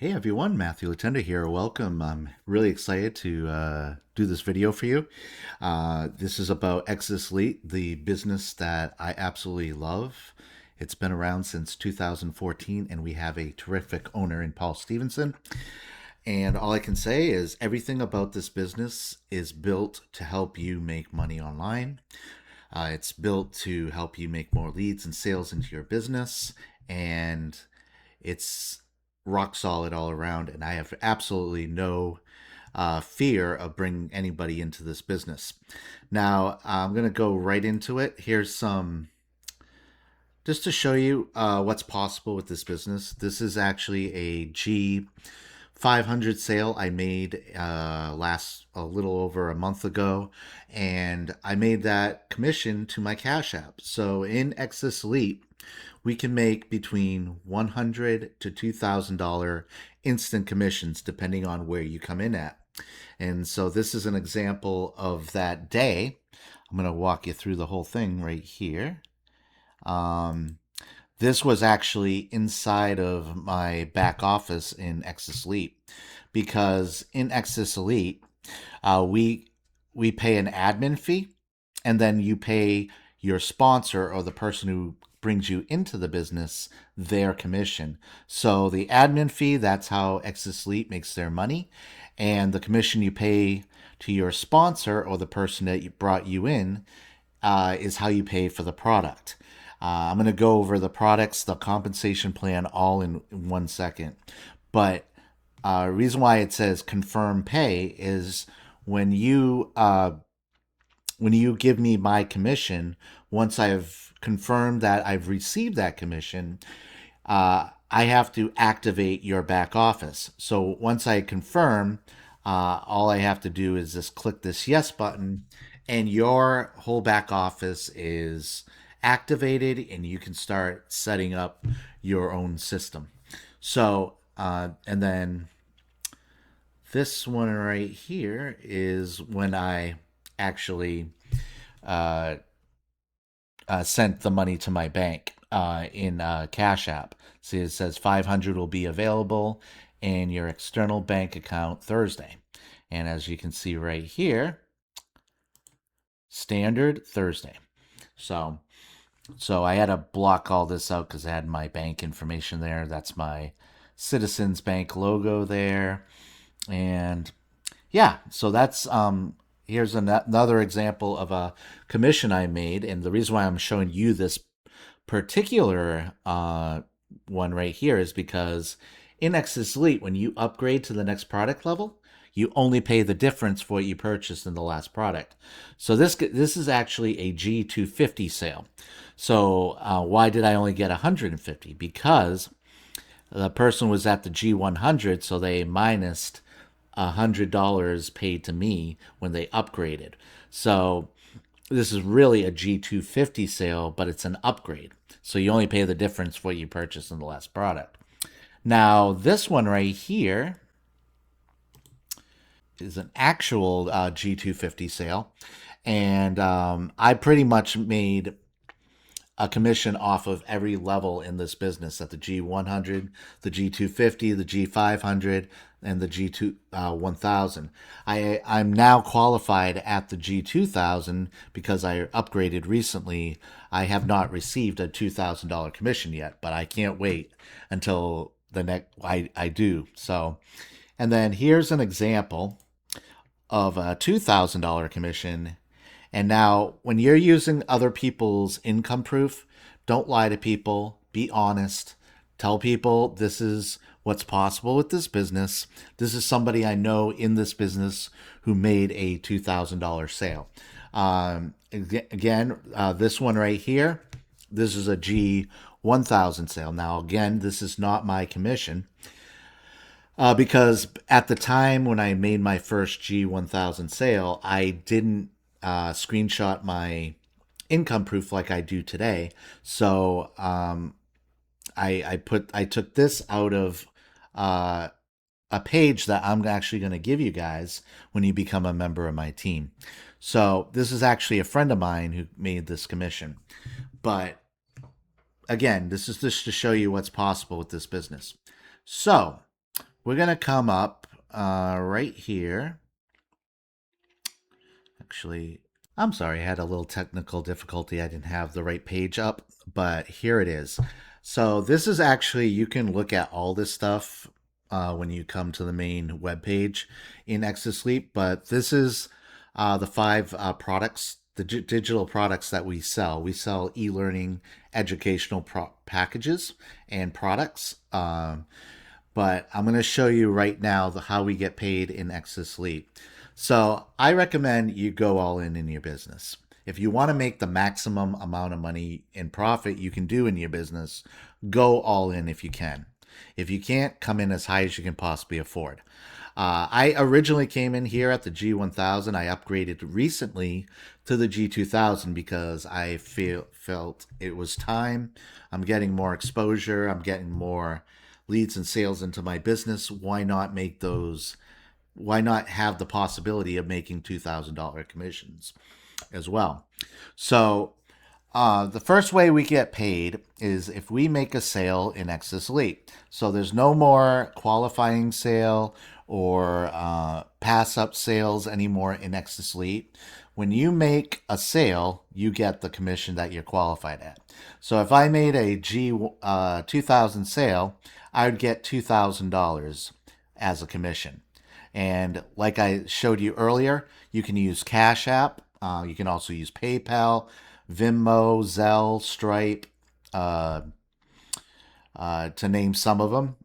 Hey everyone, Matthew Letendre here. Welcome. I'm really excited to do this video for you. This is about Exitus Elite, the business that I absolutely love. It's been around since 2014, and we have a terrific owner in Paul Stevenson. And all I can say is everything about this business is built to help you make money online. It's built to help you make more leads and sales into your business, and it's rock solid all around. And I have absolutely no fear of bringing anybody into this business. Now, I'm going to go right into it. Here's some just to show you what's possible with this business. This is actually a G500 sale I made last a little over a month ago, and I made that commission to my Cash App. So in Exitus Elite, we can make between $100 to $2,000 instant commissions depending on where you come in at. And so this is an example of that day. I'm going to walk you through the whole thing right here. This was actually inside of my back office in Exitus Elite, because in Exitus Elite, we pay an admin fee, and then you pay your sponsor or the person who brings you into the business their commission. So the admin fee, that's how Exitus Elite makes their money, and the commission you pay to your sponsor or the person that brought you in is how you pay for the product. I'm going to go over the products, the compensation plan, all in 1 second. But reason why it says confirm pay is when you give me my commission, once I've confirmed that I've received that commission, I have to activate your back office. So once I confirm, all I have to do is just click this yes button, and your whole back office is activated, and you can start setting up your own system. So, and then this one right here is when I actually sent the money to my bank in Cash App. See, it says 500 will be available in your external bank account Thursday. And as you can see right here, standard Thursday. So I had to block all this out because I had my bank information there. That's my Citizens Bank logo there. And yeah, so that's here's another example of a commission I made. And the reason why I'm showing you this particular one right here is because in Exitus Elite, when you upgrade to the next product level, you only pay the difference for what you purchased in the last product. So this is actually a G250 sale. So why did I only get 150? Because the person was at the G100, so they minused $100 paid to me when they upgraded. So this is really a G250 sale, but it's an upgrade. So you only pay the difference for what you purchased in the last product. Now, this one right here is an actual G250 sale. And I pretty much made a commission off of every level in this business, at the G100, the G250, the G500, and the G1000. I'm now qualified at the G2000 because I upgraded recently. I have not received a $2,000 commission yet, but I can't wait until the next I do. So, and then here's an example of a $2,000 commission. And now, when you're using other people's income proof, don't lie to people. Be honest. Tell people this is what's possible with this business. This is somebody I know in this business who made a $2,000 sale. Again, this one right here, this is a G1000 sale. Now, again, this is not my commission. Because at the time when I made my first G1000 sale, I didn't screenshot my income proof like I do today. So I took this out of a page that I'm actually going to give you guys when you become a member of my team. So this is actually a friend of mine who made this commission. But again, this is just to show you what's possible with this business. So we're going to come up right here. Actually, I'm sorry, I had a little technical difficulty. I didn't have the right page up, but here it is. So this is actually, you can look at all this stuff when you come to the main web page in Exitus Elite, but this is the five products, the digital products that we sell. We sell e-learning educational packages and products. But I'm going to show you right now how we get paid in Exitus Elite. So I recommend you go all in your business. If you want to make the maximum amount of money in profit you can do in your business, go all in if you can. If you can't, come in as high as you can possibly afford. I originally came in here at the G1000. I upgraded recently to the G2000 because I felt it was time. I'm getting more exposure. I'm getting more leads and sales into my business. Why not make those? Why not have the possibility of making $2,000 commissions as well? So the first way we get paid is if we make a sale in Exitus Elite. So there's no more qualifying sale or pass up sales anymore in Exitus Elite. When you make a sale, you get the commission that you're qualified at. So if I made a G2000 sale, I would get $2,000 as a commission. And like I showed you earlier, you can use Cash App. You can also use PayPal, Venmo, Zelle, Stripe, to name some of them.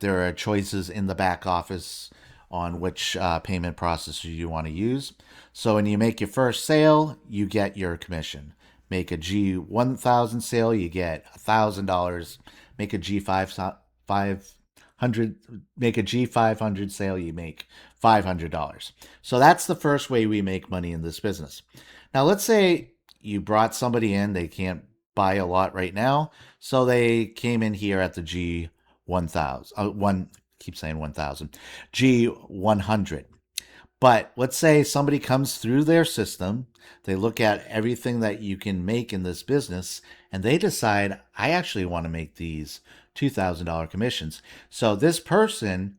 There are choices in the back office on which payment processor you want to use. So when you make your first sale, you get your commission. Make a G1000 sale, you get $1,000. Make a G500 sale, you make $500. So that's the first way we make money in this business. Now let's say you brought somebody in, they can't buy a lot right now, so they came in here at the G1000. Keep saying 1000. G100. But let's say somebody comes through their system, they look at everything that you can make in this business, and they decide, I actually want to make these $2,000 commissions. So this person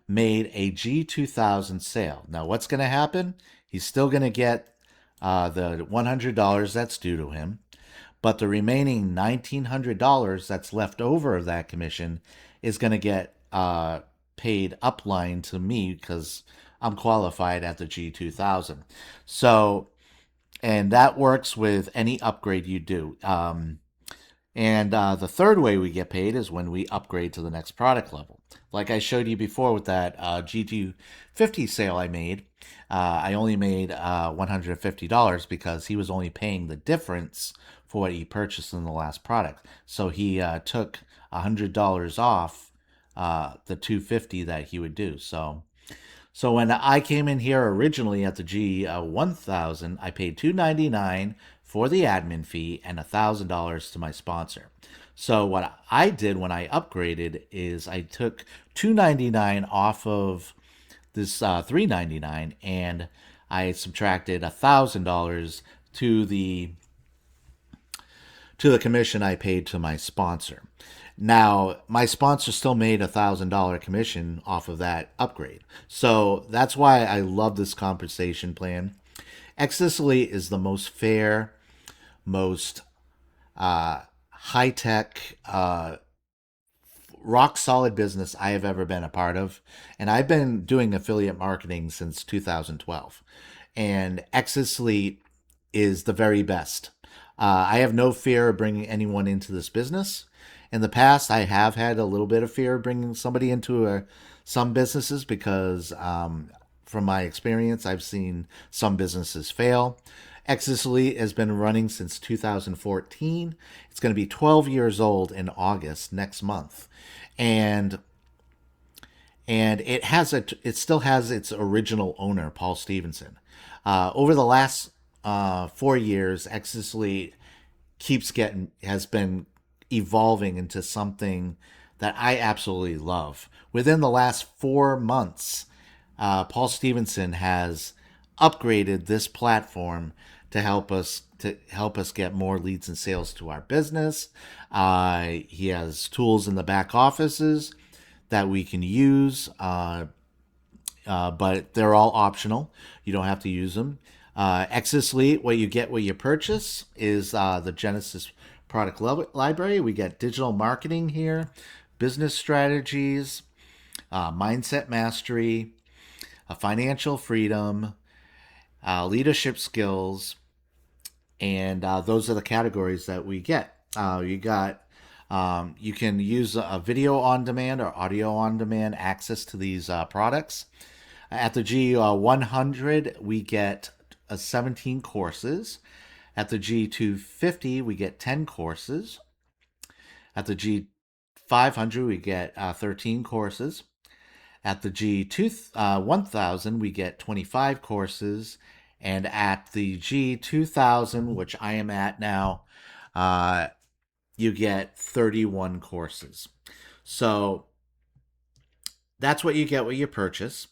made a G2000 sale. Now, what's going to happen? He's still going to get the $100 that's due to him, but the remaining $1,900 that's left over of that commission is going to get paid upline to me because I'm qualified at the G2000. So, and that works with any upgrade you do. And the third way we get paid is when we upgrade to the next product level. Like I showed you before with that G250 sale I made, I only made $150 because he was only paying the difference for what he purchased in the last product. So he took $100 off the 250 that he would do. So when I came in here originally at the G1000, I paid $299 for the admin fee and $1,000 to my sponsor. So what I did when I upgraded is I took $299 off of this $399 and I subtracted $1,000 to the commission I paid to my sponsor. Now, my sponsor still made $1,000 commission off of that upgrade. So that's why I love this compensation plan. Exitus Elite is the most fair, most high-tech, rock-solid business I have ever been a part of. And I've been doing affiliate marketing since 2012. And Exitus Elite is the very best. I have no fear of bringing anyone into this business. In the past, I have had a little bit of fear of bringing somebody into some businesses because, from my experience, I've seen some businesses fail. Exitus Elite has been running since 2014. It's going to be 12 years old in August next month, and it still has its original owner, Paul Stevenson. Over the last 4 years, Exitus Elite has been evolving into something that I absolutely love. Within the last 4 months, Paul Stevenson has upgraded this platform to help us get more leads and sales to our business. He has tools in the back offices that we can use, but they're all optional. You don't have to use them. Exitus Elite, what you get what you purchase is the Genesis product library. We get digital marketing here, business strategies, mindset mastery, financial freedom, leadership skills, and those are the categories that we get. You can use a video on demand or audio on demand access to these products. At the G100, we get 17 courses. At the G250, we get 10 courses. At the G500, we get 13 courses. At the G1000, we get 25 courses. And at the G2000, which I am at now, you get 31 courses. So that's what you get with your purchase.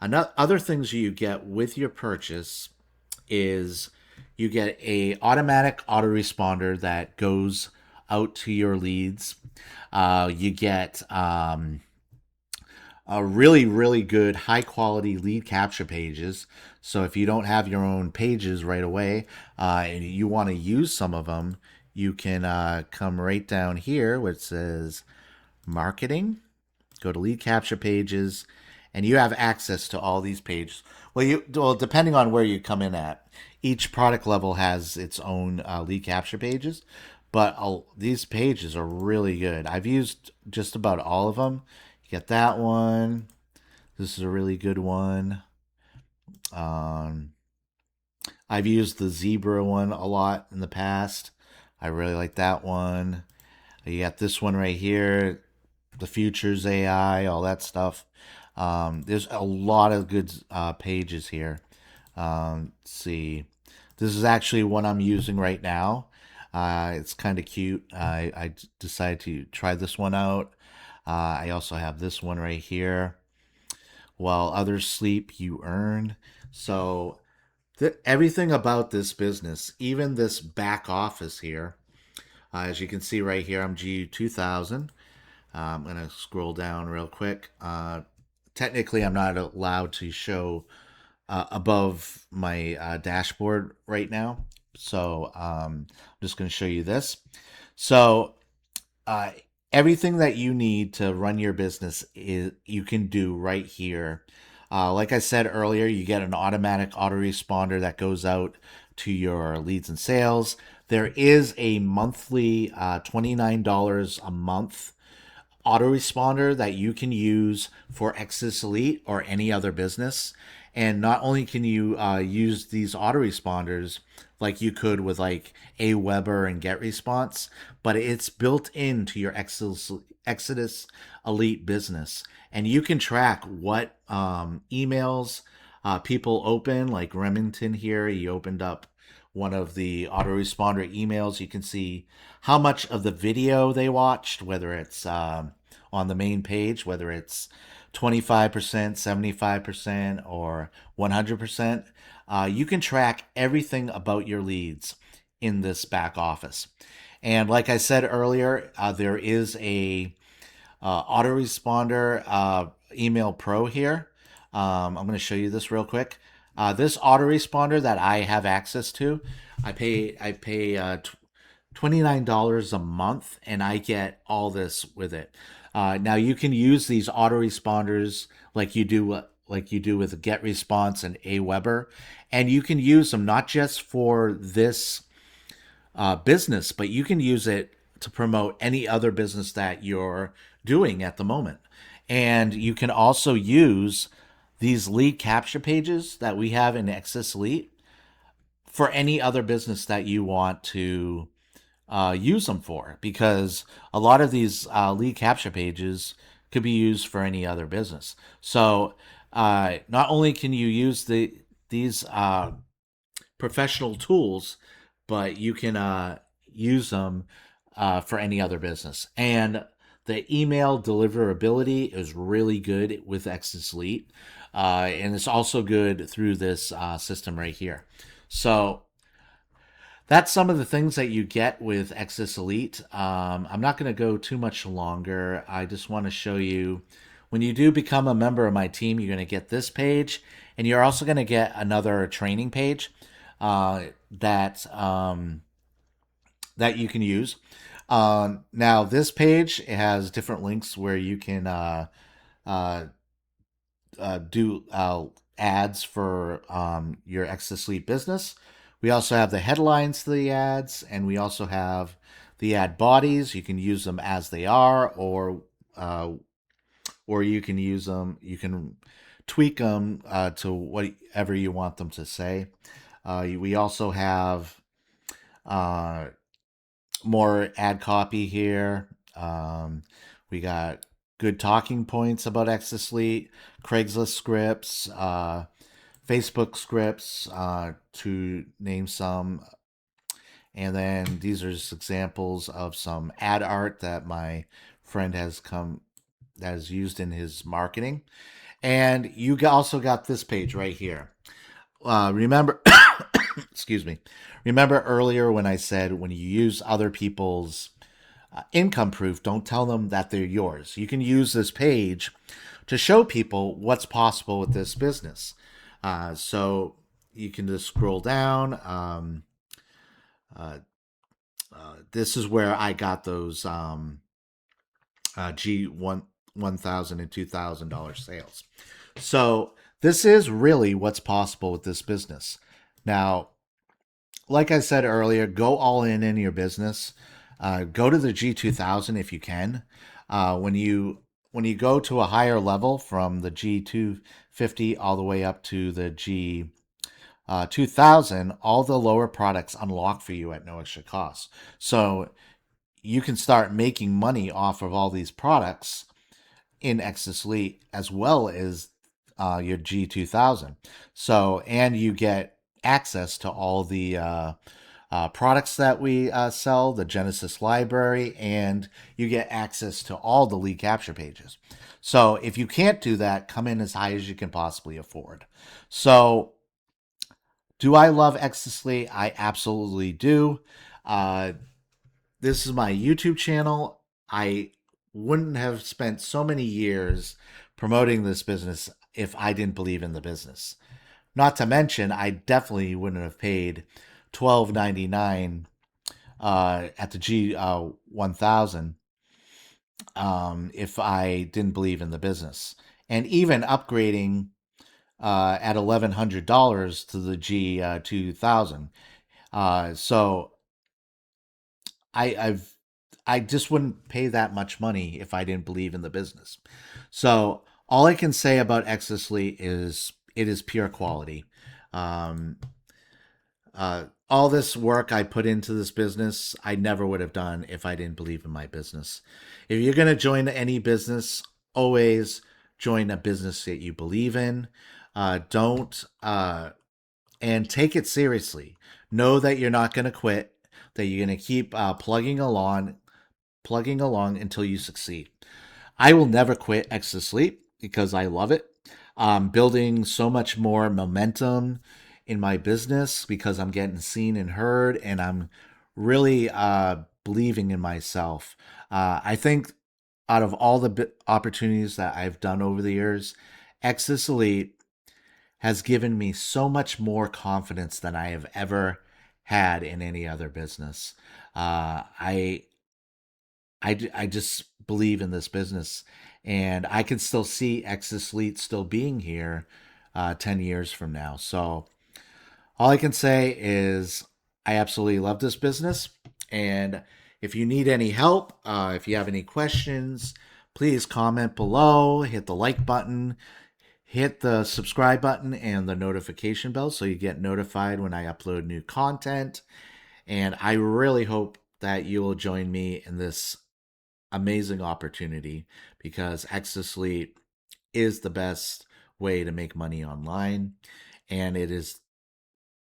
Other things you get with your purchase is you get a automatic autoresponder that goes out to your leads. You get a really good high quality lead capture pages. So if you don't have your own pages right away and you want to use some of them, you can come right down here where it says marketing, go to lead capture pages, and you have access to all these pages. Well, depending on where you come in at, each product level has its own lead capture pages, but these pages are really good. I've used just about all of them. You get that one. This is a really good one. I've used the zebra one a lot in the past. I really like that one. You got this one right here, the futures AI, all that stuff. There's a lot of good pages here. Let's see. This is actually one I'm using right now. It's kind of cute. I decided to try this one out. I also have this one right here. While others sleep, you earn. So everything about this business, even this back office here, as you can see right here, I'm G2000. I'm going to scroll down real quick. Technically, I'm not allowed to show above my dashboard right now. So I'm just going to show you this. So everything that you need to run your business you can do right here. Like I said earlier, you get an automatic autoresponder that goes out to your leads and sales. There is a monthly $29 a month autoresponder that you can use for Exitus Elite or any other business. And not only can you use these autoresponders like you could with like Aweber and GetResponse, but it's built into your Exitus Elite business. And you can track what emails people open, like Remington here. He opened up one of the autoresponder emails. You can see how much of the video they watched, whether it's on the main page, whether it's 25%, 75%, or 100%. You can track everything about your leads in this back office. And like I said earlier, there is a autoresponder email pro here. I'm going to show you this real quick. This autoresponder that I have access to, I pay $29 a month, and I get all this with it. Now you can use these autoresponders like you do with GetResponse and Aweber, and you can use them not just for this business, but you can use it to promote any other business that you're doing at the moment. And you can also use these lead capture pages that we have in Exitus Elite for any other business that you want to use them for, because a lot of these lead capture pages could be used for any other business. So not only can you use these professional tools, but you can use them for any other business. And the email deliverability is really good with Exitus Elite, and it's also good through this system right here. So that's some of the things that you get with Exitus Elite. I'm not going to go too much longer. I just want to show you when you do become a member of my team, you're going to get this page, and you're also going to get another training page uh, that that you can use. Now, this page has different links where you can uh, do ads for your Extra Sleep business. We also have the headlines to the ads, and we also have the ad bodies. You can use them as they are, or you can use them. You can tweak them to whatever you want them to say. We also have uh, more ad copy here. We got good talking points about Exasleet, Craigslist scripts, Facebook scripts, to name some. And then these are just examples of some ad art that my friend that has used in his marketing. And you also got this page right here. Remember, excuse me. Remember earlier when I said when you use other people's income proof, don't tell them that they're yours. You can use this page to show people what's possible with this business. So you can just scroll down. Uh, this is where I got those G1 $1,000 and $2,000 sales. So this is really what's possible with this business. Now, like I said earlier, go all in your business. Go to the G2000 if you can. When you go to a higher level from the G250 all the way up to the G 2000, all the lower products unlock for you at no extra cost. So you can start making money off of all these products in Exitus Elite as well as your G2000. So, and you get access to all the products that we sell, the Genesis library, and you get access to all the lead capture pages. So, if you can't do that, come in as high as you can possibly afford. So, do I love Exitus Elite? I absolutely do. Uh, this is my YouTube channel. I wouldn't have spent so many years promoting this business if I didn't believe in the business. Not to mention, I definitely wouldn't have paid $12.99 at the G 1000 if I didn't believe in the business. And even upgrading at $1,100 to the G 2000. So I've I just wouldn't pay that much money if I didn't believe in the business. So all I can say about Exisly is it is pure quality. Um, all this work I put into this business, I never would have done if I didn't believe in my business. If you're going to join any business, always join a business that you believe in. Don't and take it seriously. Know that you're not going to quit. That you're going to keep plugging along until you succeed. I will never quit Extra Sleep because I love it. I'm building so much more momentum in my business because I'm getting seen and heard, and I'm really believing in myself. I think out of all the opportunities that I've done over the years, Exodus Elite has given me so much more confidence than I have ever had in any other business. I just believe in this business, and I can still see Exodus Elite still being here 10 years from now. So all I can say is I absolutely love this business. And if you need any help, if you have any questions, please comment below, hit the like button, hit the subscribe button and the notification bell so you get notified when I upload new content. And I really hope that you will join me in this amazing opportunity because Exodus Elite is the best way to make money online. And it is,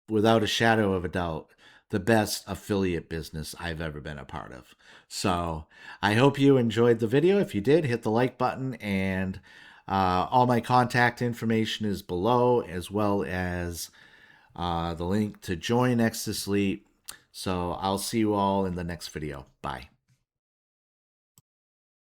without a shadow of a doubt, the best affiliate business I've ever been a part of. So I hope you enjoyed the video. If you did, hit the like button, and all my contact information is below, as well as the link to join Exodus Elite. So I'll see you all in the next video. Bye.